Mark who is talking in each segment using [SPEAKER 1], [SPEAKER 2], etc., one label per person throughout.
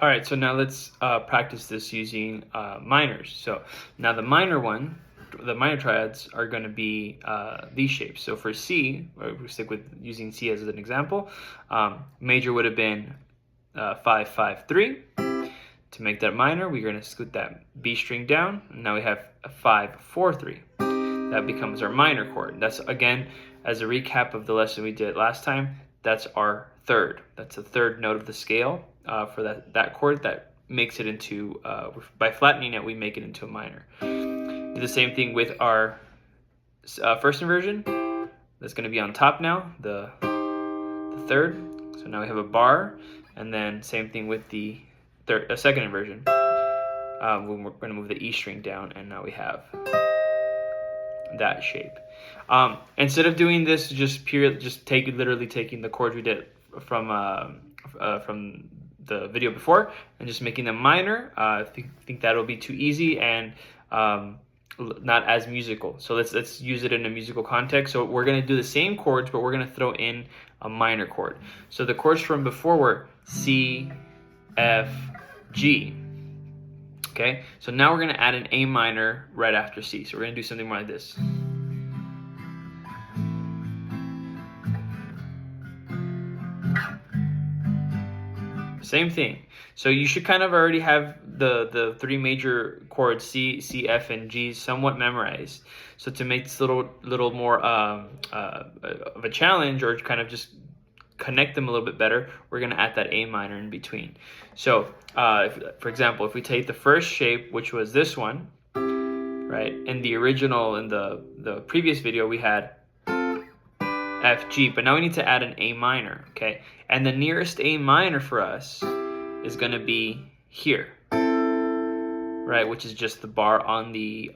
[SPEAKER 1] All right, so now let's practice this using minors. So now the minor triads are going to be these shapes. So for C, we stick with using C as an example. Major would have been 5, 5, 3. To make that minor, we're going to scoot that B string down. And now we have a 5, 4, 3. That becomes our minor chord. That's, again, as a recap of the lesson we did last time, that's our third. That's the third note of the scale for that chord that makes it into, by flattening it, we make it into a minor. Do the same thing with our first inversion. That's going to be on top now, the third. So now we have a bar, and then same thing with the second inversion. We're going to move the E string down, and now we have that shape. Instead of doing this, literally taking the chords we did from the video before and just making them minor. I think that'll be too easy and not as musical. So let's use it in a musical context. So we're going to do the same chords, but we're going to throw in a minor chord. So the chords from before were C, F, G. Okay, so now we're going to add an A minor right after C. So we're going to do something more like this. Same thing. So you should kind of already have the three major chords C, C, F, and G somewhat memorized. So to make this little more of a challenge, or kind of just connect them a little bit better, we're going to add that A minor in between. So for example, if we take the first shape, which was this one, right? In the original, in the previous video, we had F, G, but now we need to add an A minor, okay? And the nearest A minor for us is going to be here, right? Which is just the bar on the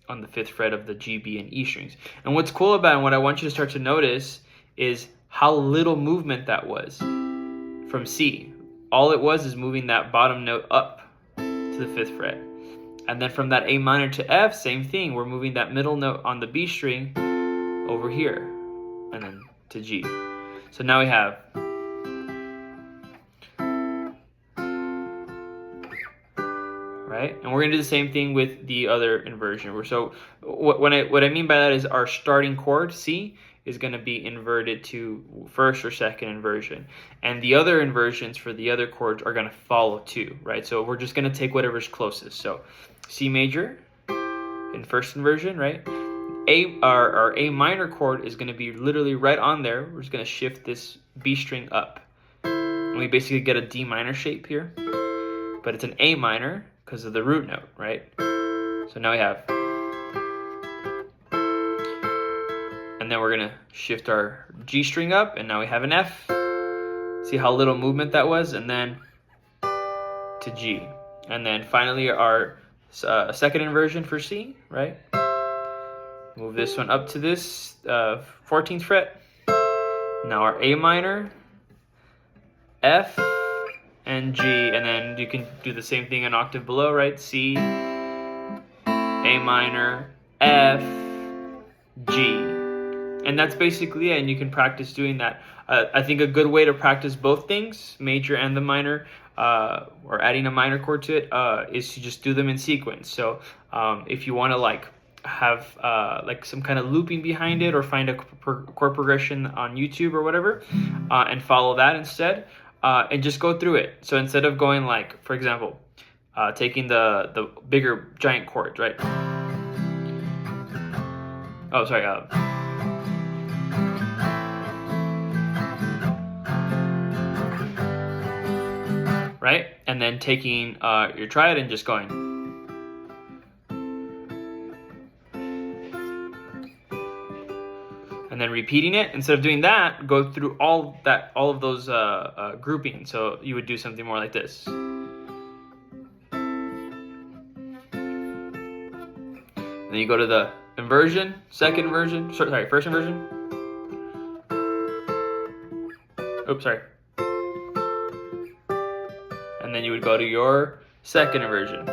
[SPEAKER 1] 5th fret of the G, B, and E strings. And what's cool about it, and what I want you to start to notice, is how little movement that was from C. All it was is moving that bottom note up to the 5th fret. And then from that A minor to F, same thing. We're moving that middle note on the B string over here, and then to G. So now we have right, and we're gonna do the same thing with the other inversion. So what I mean by that is our starting chord C is going to be inverted to first or second inversion, and the other inversions for the other chords are going to follow too, right? So we're just going to take whatever's closest. So C major in first inversion, right? Our A minor chord is going to be literally right on there. We're just going to shift this B string up, and we basically get a D minor shape here, but it's an A minor because of the root note, right? So now we have, and then we're gonna shift our G string up, and now we have an F. See how little movement that was? And then to G. And then finally our second inversion for C, right? Move this one up to this 14th fret. Now our A minor, F, and G, and then you can do the same thing an octave below, right? C, A minor, F, G. And that's basically it, and you can practice doing that. I think a good way to practice both things, major and the minor, or adding a minor chord to it, is to just do them in sequence. So if you want to have some kind of looping behind it, or find a chord progression on YouTube or whatever, and follow that instead, and just go through it. So instead of going for example, taking the bigger giant chords, right? Oh, sorry. Right? And then taking your triad and just going. And then repeating it. Instead of doing that, go through all of those groupings. So you would do something more like this. And then you go to the inversion, second inversion, sorry, first inversion. Oops, sorry. And then you would go to your second inversion.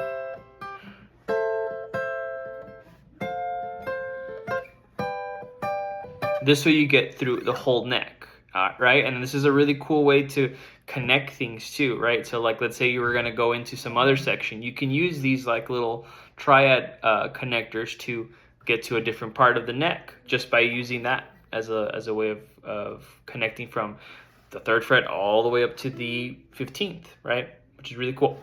[SPEAKER 1] This way you get through the whole neck, right? And this is a really cool way to connect things too, right? So like, let's say you were going to go into some other section, you can use these like little triad connectors to get to a different part of the neck just by using that as a way of connecting from the 3rd fret all the way up to the 15th, right? Which is really cool.